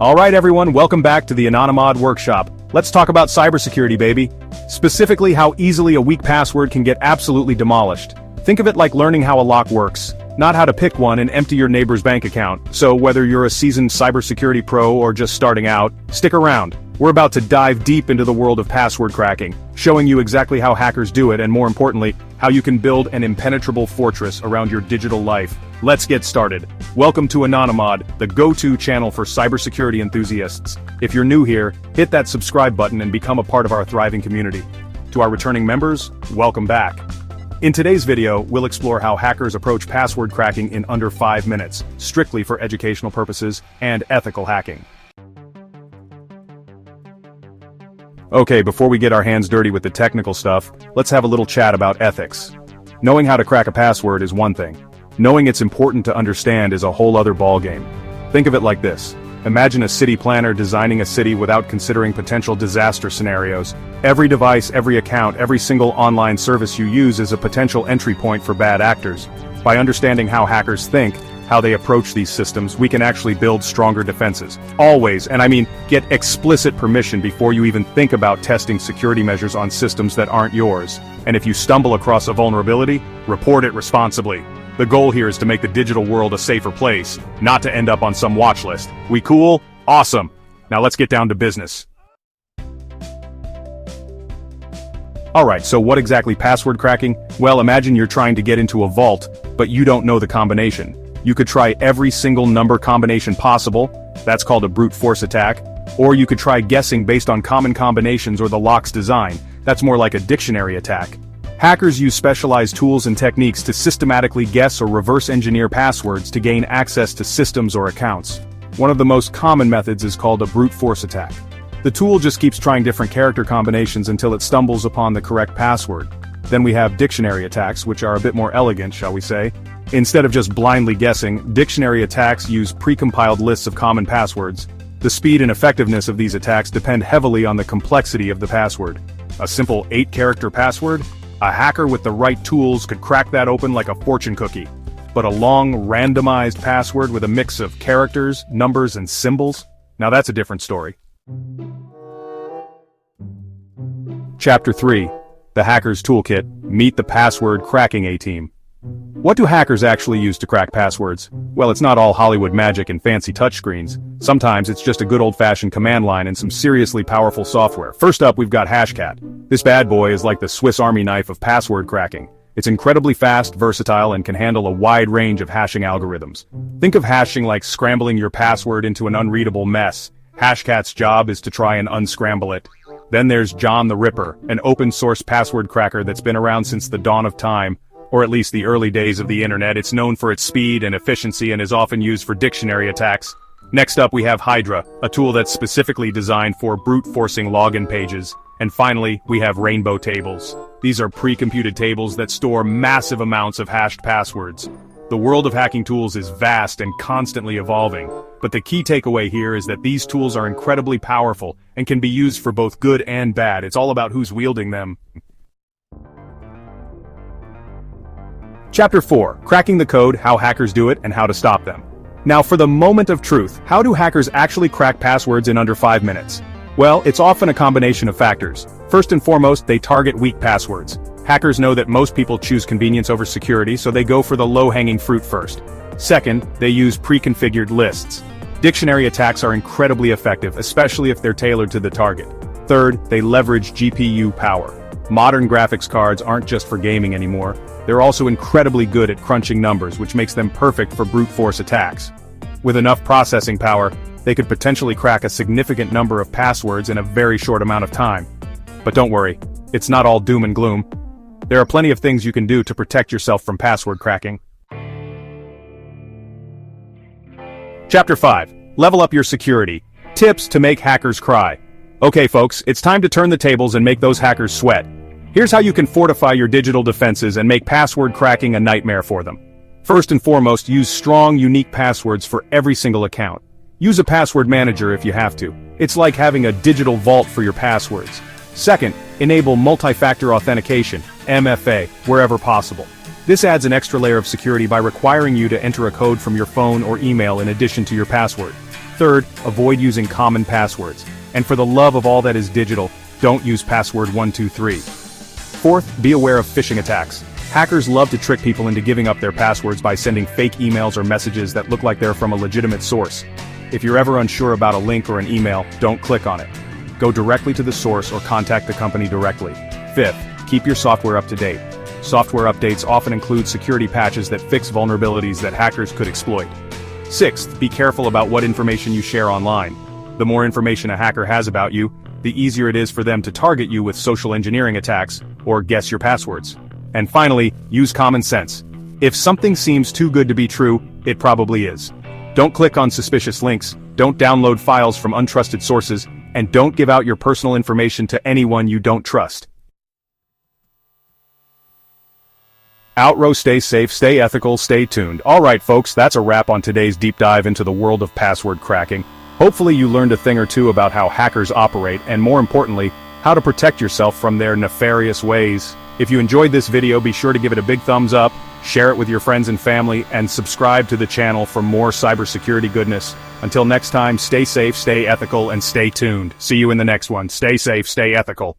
Alright everyone, welcome back to the Anonymod workshop. Let's talk about cybersecurity, baby. Specifically how easily a weak password can get absolutely demolished. Think of it like learning how a lock works, not how to pick one and empty your neighbor's bank account. So whether you're a seasoned cybersecurity pro or just starting out, stick around. We're about to dive deep into the world of password cracking, showing you exactly how hackers do it and more importantly, how you can build an impenetrable fortress around your digital life. Let's get started. Welcome to Anonymod, the go-to channel for cybersecurity enthusiasts. If you're new here, hit that subscribe button and become a part of our thriving community. To our returning members, welcome back. In today's video, we'll explore how hackers approach password cracking in under 5 minutes, strictly for educational purposes and ethical hacking. Okay, before we get our hands dirty with the technical stuff, let's have a little chat about ethics. Knowing how to crack a password is one thing. Knowing it's important to understand is a whole other ballgame. Think of it like this. Imagine a city planner designing a city without considering potential disaster scenarios. Every device, every account, every single online service you use is a potential entry point for bad actors. By understanding how hackers think, how they approach these systems, we can actually build stronger defenses. Always, and I mean, get explicit permission before you even think about testing security measures on systems that aren't yours. And if you stumble across a vulnerability, report it responsibly. The goal here is to make the digital world a safer place, not to end up on some watch list. We cool? Awesome. Now let's get down to business. Alright, so what exactly password cracking? Well, imagine you're trying to get into a vault, but you don't know the combination. You could try every single number combination possible, that's called a brute force attack, or you could try guessing based on common combinations or the lock's design, that's more like a dictionary attack. Hackers use specialized tools and techniques to systematically guess or reverse engineer passwords to gain access to systems or accounts. One of the most common methods is called a brute force attack. The tool just keeps trying different character combinations until it stumbles upon the correct password. Then we have dictionary attacks, which are a bit more elegant, shall we say. Instead of just blindly guessing, dictionary attacks use precompiled lists of common passwords. The speed and effectiveness of these attacks depend heavily on the complexity of the password. A simple 8-character password? A hacker with the right tools could crack that open like a fortune cookie. But a long, randomized password with a mix of characters, numbers, and symbols? Now that's a different story. Chapter 3. The Hacker's Toolkit. Meet the Password Cracking A-Team. What do hackers actually use to crack passwords? Well, it's not all Hollywood magic and fancy touchscreens. Sometimes it's just a good old-fashioned command line and some seriously powerful software. First up, we've got Hashcat. This bad boy is like the Swiss Army knife of password cracking. It's incredibly fast, versatile, and can handle a wide range of hashing algorithms. Think of hashing like scrambling your password into an unreadable mess. Hashcat's job is to try and unscramble it. Then there's John the Ripper, an open-source password cracker that's been around since the dawn of time. Or at least the early days of the internet. It's known for its speed and efficiency and is often used for dictionary attacks. Next up we have Hydra, a tool that's specifically designed for brute forcing login pages. And finally, we have Rainbow tables. These are pre-computed tables that store massive amounts of hashed passwords. The world of hacking tools is vast and constantly evolving, but the key takeaway here is that these tools are incredibly powerful and can be used for both good and bad. It's all about who's wielding them. Chapter 4. Cracking the Code, How Hackers Do It, and How to Stop Them. Now for the moment of truth, how do hackers actually crack passwords in under 5 minutes? Well, it's often a combination of factors. First and foremost, they target weak passwords. Hackers know that most people choose convenience over security, so they go for the low-hanging fruit first. Second, they use pre-configured lists. Dictionary attacks are incredibly effective, especially if they're tailored to the target. Third, they leverage GPU power. Modern graphics cards aren't just for gaming anymore. They're also incredibly good at crunching numbers, which makes them perfect for brute force attacks. With enough processing power, they could potentially crack a significant number of passwords in a very short amount of time. But don't worry, it's not all doom and gloom. There are plenty of things you can do to protect yourself from password cracking. Chapter 5. Level up your security. Tips to make hackers cry. Okay folks, it's time to turn the tables and make those hackers sweat. Here's how you can fortify your digital defenses and make password cracking a nightmare for them. First and foremost, use strong, unique passwords for every single account. Use a password manager if you have to. It's like having a digital vault for your passwords. Second, enable multi-factor authentication, MFA, wherever possible. This adds an extra layer of security by requiring you to enter a code from your phone or email in addition to your password. Third, avoid using common passwords. And for the love of all that is digital, don't use password 123. Fourth, be aware of phishing attacks. Hackers love to trick people into giving up their passwords by sending fake emails or messages that look like they're from a legitimate source. If you're ever unsure about a link or an email, don't click on it. Go directly to the source or contact the company directly. Fifth, keep your software up to date. Software updates often include security patches that fix vulnerabilities that hackers could exploit. Sixth, be careful about what information you share online. The more information a hacker has about you, the easier it is for them to target you with social engineering attacks or guess your passwords. And finally, use common sense. If something seems too good to be true, it probably is. Don't click on suspicious links, don't download files from untrusted sources, and don't give out your personal information to anyone you don't trust. Outro, stay safe, stay ethical, stay tuned. Alright folks, that's a wrap on today's deep dive into the world of password cracking. Hopefully you learned a thing or two about how hackers operate, and more importantly, how to protect yourself from their nefarious ways. If you enjoyed this video, be sure to give it a big thumbs up, share it with your friends and family, and subscribe to the channel for more cybersecurity goodness. Until next time, stay safe, stay ethical, and stay tuned. See you in the next one. Stay safe, stay ethical.